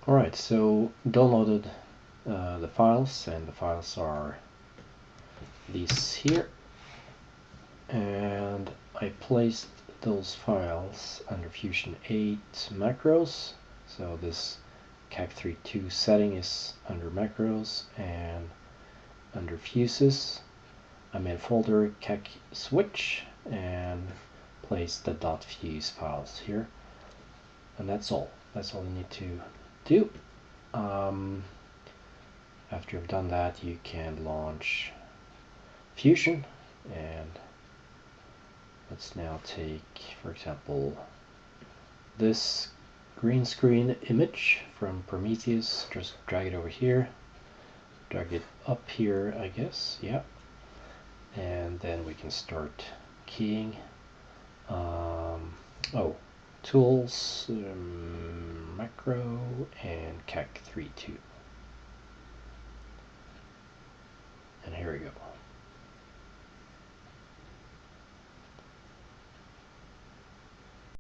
Alright, so downloaded the files, and the files are these here, and I placed those files under Fusion 8 macros. So this KAK 3.2 setting is under macros, and under fuses I made a folder KAK switch and placed the .fuse files here, and that's all you need to do. After you've done that, you can launch Fusion, and let's now take, for example, this green screen image from Prometheus. Just drag it over here, drag it up here, I guess, yeah, and then we can start keying. Tools, macro, and KAK 3.2.